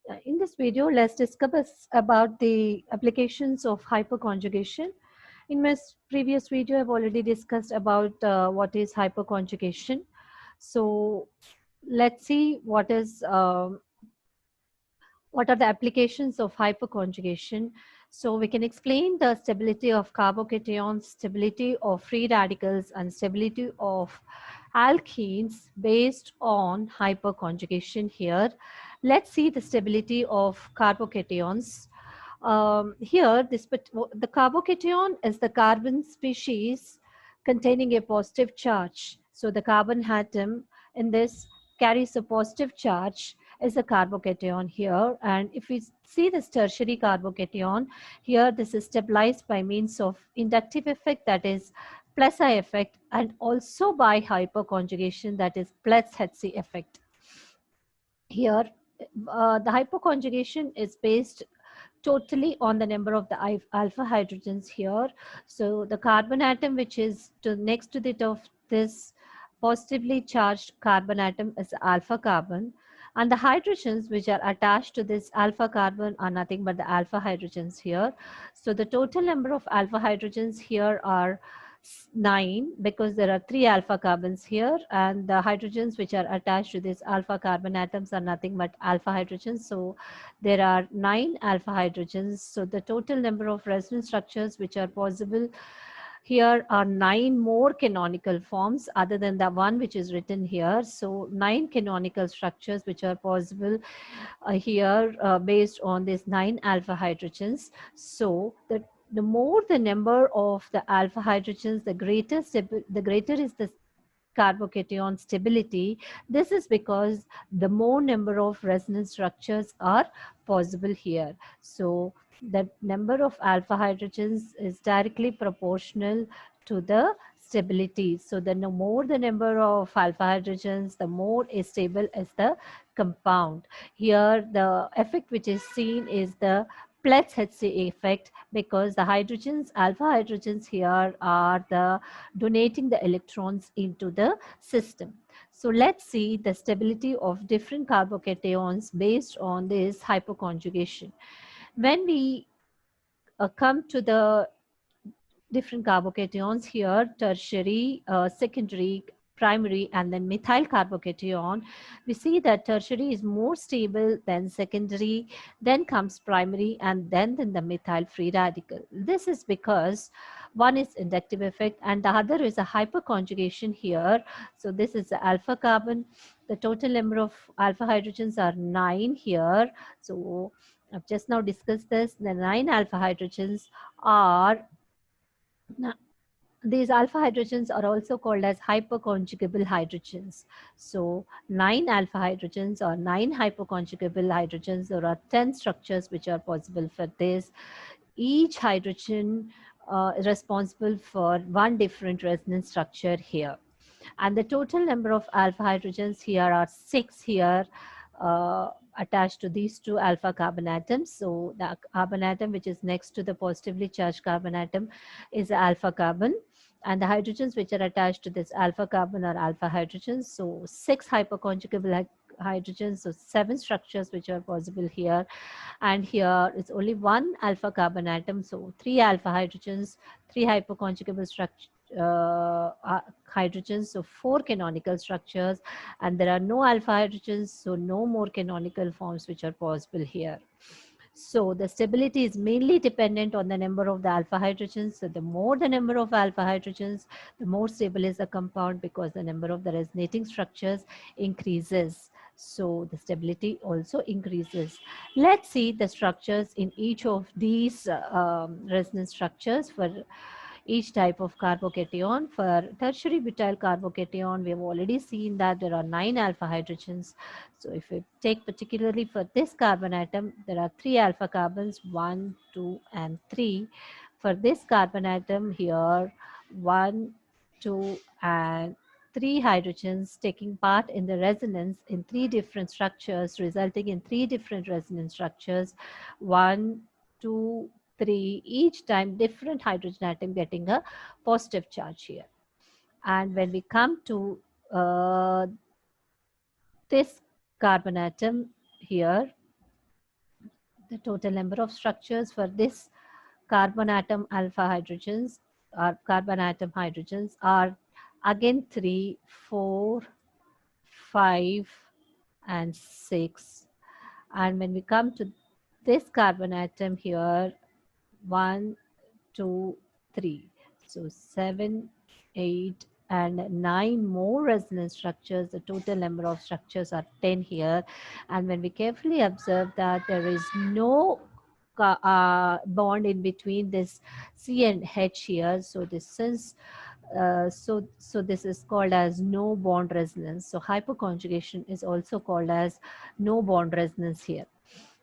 In this video, let's discuss about the applications of hyperconjugation. In my previous video, I've already discussed about what is hyperconjugation. So let's see what are the applications of hyperconjugation. So we can explain the stability of carbocations, stability of free radicals, and stability of alkenes based on hyperconjugation here. Let's see the stability of carbocations. Here, the carbocation is the carbon species containing a positive charge. So the carbon atom in this carries a positive charge is a carbocation here. And if we see this tertiary carbocation, here this is stabilized by means of inductive effect, that is plus I effect, and also by hyperconjugation, that is plus Hc effect. Here, the hyperconjugation is based totally on the number of the alpha hydrogens here. So the carbon atom which is next to the of this positively charged carbon atom is alpha carbon, and the hydrogens which are attached to this alpha carbon are nothing but the alpha hydrogens here. So the total number of alpha hydrogens here are 9, because there are 3 alpha carbons here, and the hydrogens which are attached to this alpha carbon atoms are nothing but alpha hydrogens. So there are 9 alpha hydrogens. So the total number of resonance structures which are possible here are 9 more canonical forms other than the one which is written here. So 9 canonical structures which are possible here based on these 9 alpha hydrogens. So the more the number of the alpha hydrogens, the greater is the carbocation stability. This is because the more number of resonance structures are possible here. So the number of alpha hydrogens is directly proportional to the stability. So the more the number of alpha hydrogens, the more stable is the compound. Here the effect which is seen is the plus Hc effect, because the hydrogens, alpha hydrogens here are the donating the electrons into the system. So let's see the stability of different carbocations based on this hyperconjugation. When we come to the different carbocations here, tertiary, secondary, primary, and then methyl carbocation, we see that tertiary is more stable than secondary, then comes primary, and then the methyl free radical. This is because one is inductive effect and the other is a hyperconjugation here. So this is the alpha carbon. The total number of alpha hydrogens are 9 here. So I've just now discussed this. The 9 alpha hydrogens are these alpha hydrogens are also called as hyperconjugable hydrogens. So 9 alpha hydrogens or 9 hyperconjugable hydrogens. There are 10 structures which are possible for this. Each hydrogen is responsible for one different resonance structure here. And the total number of alpha hydrogens here are 6 here. Attached to these 2 alpha carbon atoms. So the carbon atom which is next to the positively charged carbon atom is alpha carbon, and the hydrogens which are attached to this alpha carbon are alpha hydrogens. So 6 hyperconjugable hydrogens, so 7 structures which are possible here. And here is only 1 alpha carbon atom, so 3 alpha hydrogens, 3 hyperconjugable structures, hydrogens, so 4 canonical structures, and there are no alpha hydrogens, so no more canonical forms which are possible here. So the stability is mainly dependent on the number of the alpha hydrogens. So the more the number of alpha hydrogens, the more stable is the compound, because the number of the resonating structures increases. So the stability also increases. Let's see the structures in each of these resonance structures for each type of carbocation. For tertiary butyl carbocation, we have already seen that there are 9 alpha hydrogens. So if we take particularly for this carbon atom, there are 3 alpha carbons, 1, 2, and 3. For this carbon atom here, 1, 2, and 3 hydrogens taking part in the resonance in 3 different structures, resulting in 3 different resonance structures. 1, 2, 3, each time different hydrogen atom getting a positive charge here. And when we come to this carbon atom here, The total number of structures for this carbon atom alpha hydrogens or carbon atom hydrogens are again 3, 4, 5, and 6. And when we come to this carbon atom here, 1, 2, 3. So 7, 8, and 9 more resonance structures. The total number of structures are 10 here. And when we carefully observe that there is no bond in between this C and H here. So this since so this is called as no bond resonance. So hyperconjugation is also called as no bond resonance here.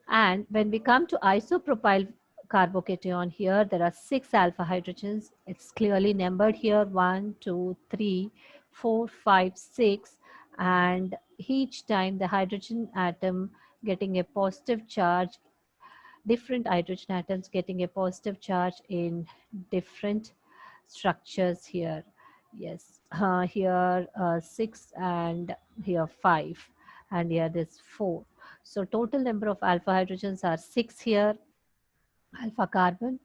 And when we come to isopropyl carbocation here, there are 6 alpha hydrogens. It's clearly numbered here, 1, 2, 3, 4, 5, 6. And each time the hydrogen atom getting a positive charge, different hydrogen atoms getting a positive charge in different structures here. Yes, here 6 and here 5 and here this 4. So total number of alpha hydrogens are 6 here, alpha carbon,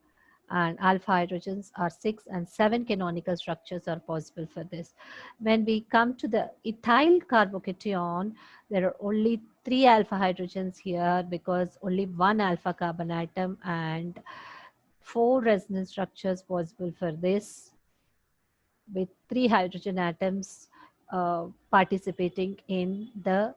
and alpha hydrogens are 6 and 7 canonical structures are possible for this. When we come to the ethyl carbocation, there are only 3 alpha hydrogens here because only 1 alpha carbon atom and 4 resonance structures possible for this, with 3 hydrogen atoms participating in the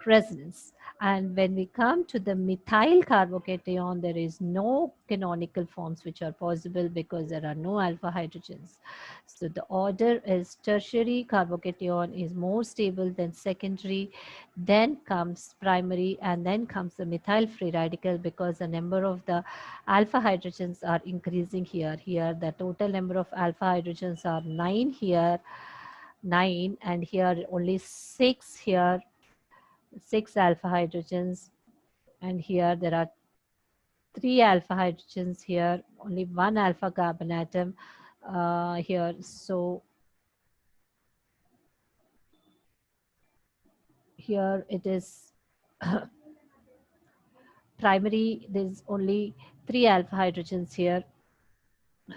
resonance. And when we come to the methyl carbocation, there is no canonical forms which are possible because there are no alpha hydrogens. So the order is tertiary carbocation is more stable than secondary, then comes primary, and then comes the methyl free radical because the number of the alpha hydrogens are increasing here. Here the total number of alpha hydrogens are 9 here, 9, and here only 6 here, 6 alpha hydrogens, and here there are 3 alpha hydrogens here, only 1 alpha carbon atom here. So here it is primary, there's only 3 alpha hydrogens here,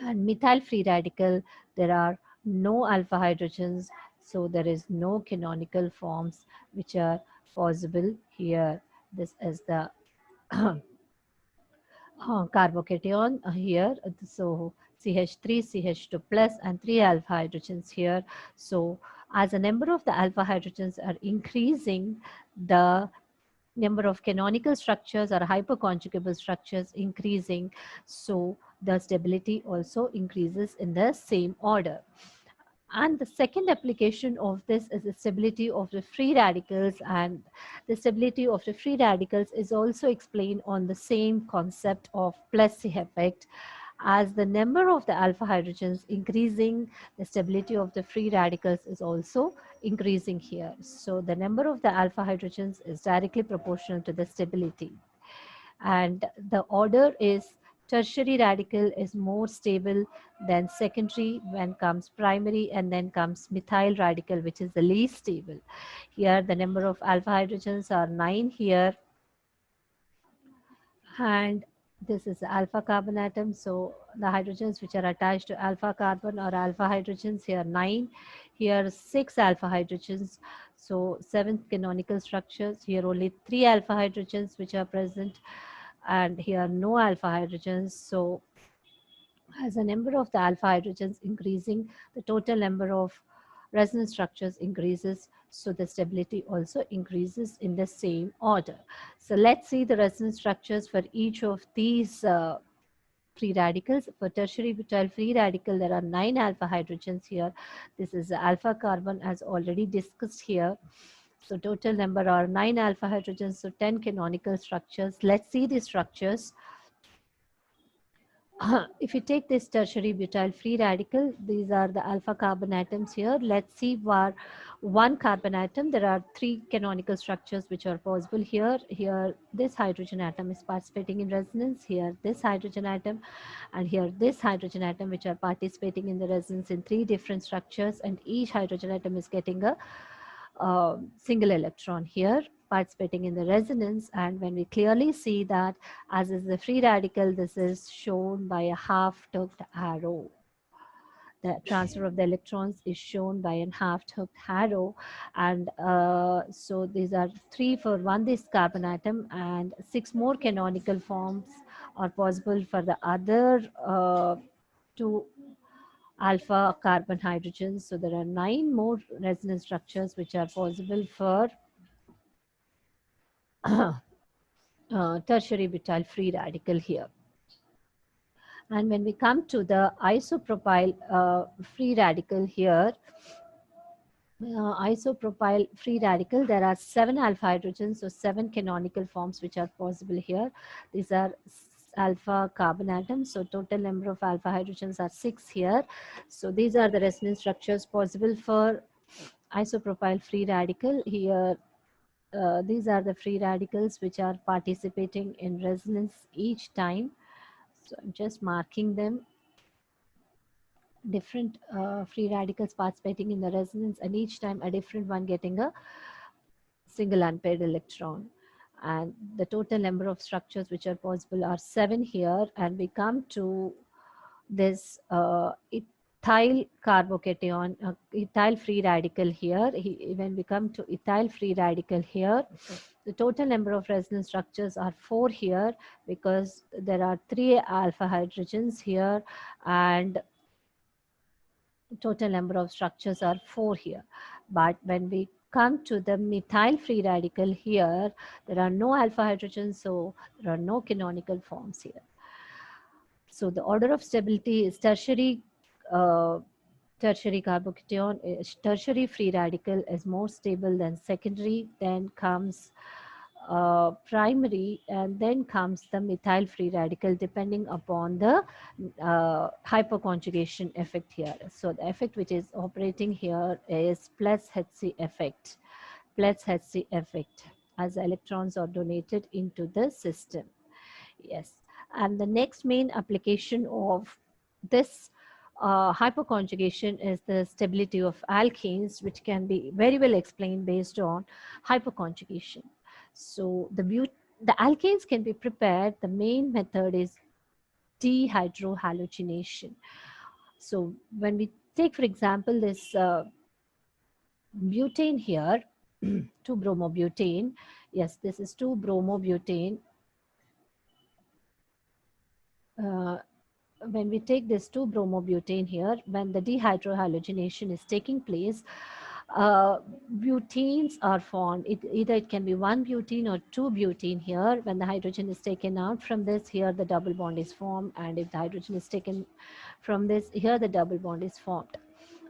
and methyl free radical there are no alpha hydrogens, so there is no canonical forms which are possible here. This is the carbocation here. So CH3, CH2 plus and 3 alpha hydrogens here. So as the number of the alpha hydrogens are increasing, the number of canonical structures or hyperconjugable structures increasing. So the stability also increases in the same order. And the second application of this is the stability of the free radicals, and the stability of the free radicals is also explained on the same concept of Plessy effect. As the number of the alpha hydrogens increasing, the stability of the free radicals is also increasing here. So the number of the alpha hydrogens is directly proportional to the stability. And the order is tertiary radical is more stable than secondary, when comes primary, and then comes methyl radical, which is the least stable. Here the number of alpha hydrogens are 9 here, and this is the alpha carbon atom. So the hydrogens which are attached to alpha carbon or alpha hydrogens, here 9, here 6 alpha hydrogens, so 7 canonical structures. Here only 3 alpha hydrogens which are present, and here no alpha hydrogens. So as the number of the alpha hydrogens increasing, the total number of resonance structures increases, so the stability also increases in the same order. So let's see the resonance structures for each of these free radicals. For tertiary butyl free radical, there are 9 alpha hydrogens here. This is the alpha carbon as already discussed here. So total number are 9 alpha hydrogens, so 10 canonical structures. Let's see the structures. If you take this tertiary butyl free radical, these are the alpha carbon atoms here. Let's see where one carbon atom, there are 3 canonical structures which are possible here. Here, this hydrogen atom is participating in resonance. Here, this hydrogen atom, and here, this hydrogen atom, which are participating in the resonance in 3 different structures, and each hydrogen atom is getting a single electron here. participating in the resonance. And when we clearly see that, as is the free radical, this is shown by a half-hooked arrow. The transfer of the electrons is shown by an half-hooked arrow. And so these are 3 for one this carbon atom, and 6 more canonical forms are possible for the other 2 alpha carbon hydrogens. So there are 9 more resonance structures which are possible for tertiary butyl free radical here. And when we come to the isopropyl free radical here, isopropyl free radical, there are 7 alpha hydrogens, so 7 canonical forms which are possible here. These are alpha carbon atoms, so total number of alpha hydrogens are 6 here. So these are the resonance structures possible for isopropyl free radical. Here these are the free radicals which are participating in resonance each time. So I'm just marking them. Different free radicals participating in the resonance, and each time a different one getting a single unpaired electron. And the total number of structures which are possible are 7 here. And we come to this ethyl carbocation, ethyl free radical here. When we come to ethyl free radical here, the total number of resonance structures are 4 here, because there are 3 alpha hydrogens here, and total number of structures are 4 here. But when we come to the methyl free radical here, there are no alpha hydrogens, so there are no canonical forms here. So the order of stability is tertiary carbocation. Tertiary free radical is more stable than secondary. Then comes primary, and then comes the methyl free radical, depending upon the hyperconjugation effect here. So the effect which is operating here is plus Hc effect, as electrons are donated into the system. Yes. And the next main application of this hyperconjugation is the stability of alkenes, which can be very well explained based on hyperconjugation. So the alkanes can be prepared. The main method is dehydrohalogenation. So when we take, for example, this butane here, 2-bromobutane. Yes, this is 2-bromobutane. When we take this 2-bromobutane here, when the dehydrohalogenation is taking place, butanes are formed. Either it can be 1 butane or 2 butane here. When the hydrogen is taken out from this, here the double bond is formed. And if the hydrogen is taken from this, here the double bond is formed.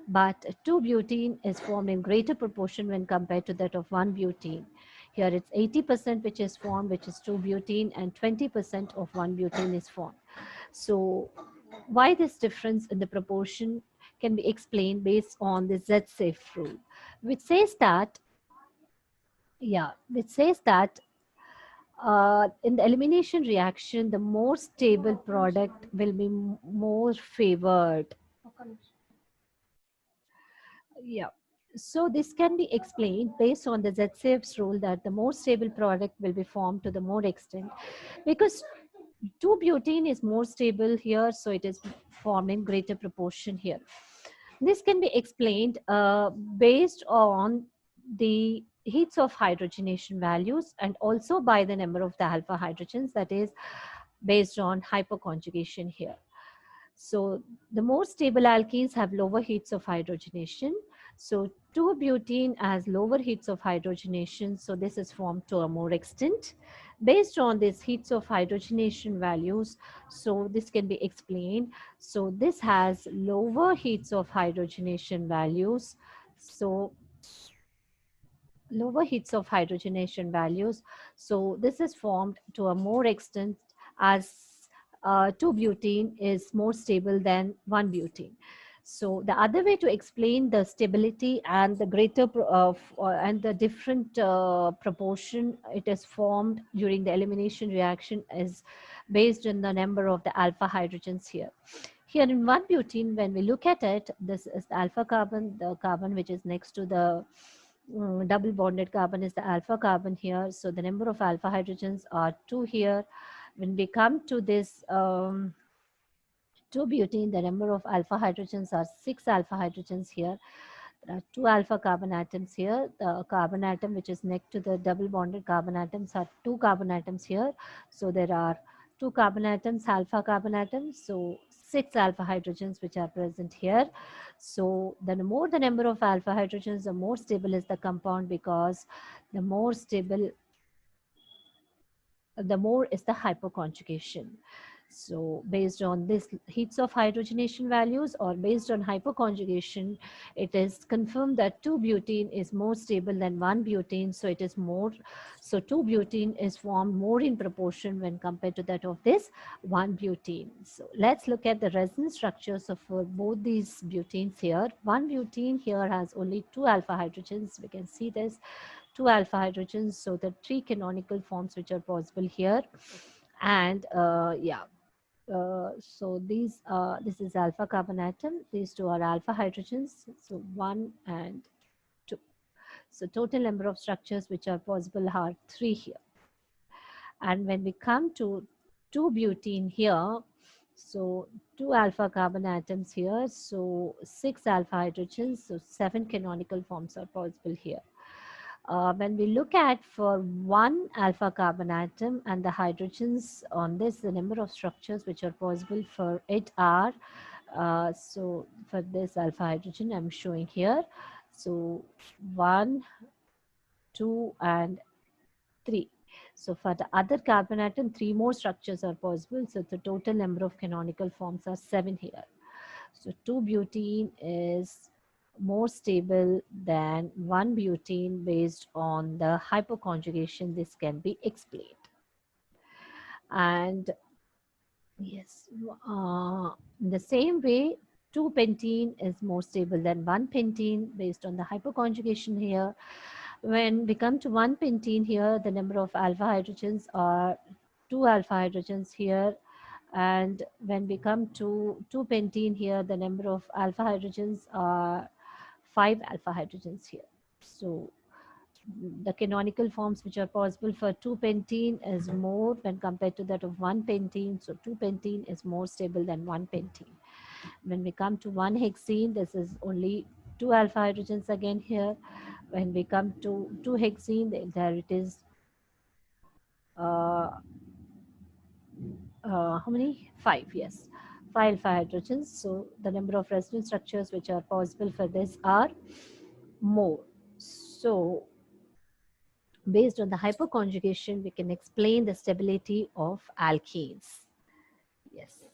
But 2 butane is formed in greater proportion when compared to that of 1 butane. Here it's 80% which is formed, which is 2 butane, and 20% of 1 butane is formed. So why this difference in the proportion can be explained based on the Z-safe rule, which says that, in the elimination reaction, the more stable product will be more favored. Yeah. So this can be explained based on the Z-safe rule, that the more stable product will be formed to the more extent, because 2-butane is more stable here, so it is formed in greater proportion here. This can be explained based on the heats of hydrogenation values, and also by the number of the alpha hydrogens, that is based on hyperconjugation here. So the more stable alkenes have lower heats of hydrogenation. So 2-butene has lower heats of hydrogenation, so this is formed to a more extent. Based on these heats of hydrogenation values, so this can be explained. So this has lower heats of hydrogenation values. So lower heats of hydrogenation values. So this is formed to a more extent, as 2-butene is more stable than 1-butene. So the other way to explain the stability and the greater and the different proportion it is formed during the elimination reaction is based on the number of the alpha hydrogens here. Here in 1-butene, when we look at it, this is the alpha carbon, the carbon which is next to the double bonded carbon is the alpha carbon here. So the number of alpha hydrogens are 2 here. When we come to this 2-butene, the number of alpha hydrogens are 6 alpha hydrogens here. There are 2 alpha carbon atoms here. The carbon atom which is next to the double bonded carbon atoms are 2 carbon atoms here. So there are 2 carbon atoms, alpha carbon atoms. So 6 alpha hydrogens which are present here. So the more the number of alpha hydrogens, the more stable is the compound, because the more stable, the more is the hyperconjugation. So based on this heats of hydrogenation values or based on hyperconjugation, it is confirmed that 2-butene is more stable than 1-butene. So it is more, so 2-butene is formed more in proportion when compared to that of this 1-butene. So let's look at the resonance structures of both these butenes here. 1-butene here has only 2 alpha hydrogens. We can see this 2 alpha hydrogens. So the 3 canonical forms which are possible here. And so this is alpha carbon atom. These two are alpha hydrogens. So 1 and 2. So total number of structures which are possible are 3 here. And when we come to 2-butene here, so 2 alpha carbon atoms here, so 6 alpha hydrogens, so 7 canonical forms are possible here. When we look at for 1 alpha carbon atom and the hydrogens on this, the number of structures which are possible for it are, so for this alpha hydrogen I'm showing here, so 1, 2 and 3. So for the other carbon atom, 3 more structures are possible. So the total number of canonical forms are 7 here. So 2-butene is more stable than 1-butene based on the hyperconjugation. This can be explained. And yes, in the same way, 2-pentene is more stable than 1-pentene based on the hyperconjugation here. When we come to 1-pentene here, the number of alpha hydrogens are 2 alpha hydrogens here. And when we come to 2-pentene here, the number of alpha hydrogens are 5 alpha hydrogens here. So the canonical forms which are possible for 2-pentene is more when compared to that of 1-pentene. So 2-pentene is more stable than 1-pentene. When we come to 1-hexene, this is only 2 alpha hydrogens again here. When we come to 2-hexene, there it is how many? 5, yes. 5 alpha hydrogens. So the number of resonance structures which are possible for this are more. So based on the hyperconjugation, we can explain the stability of alkenes. Yes.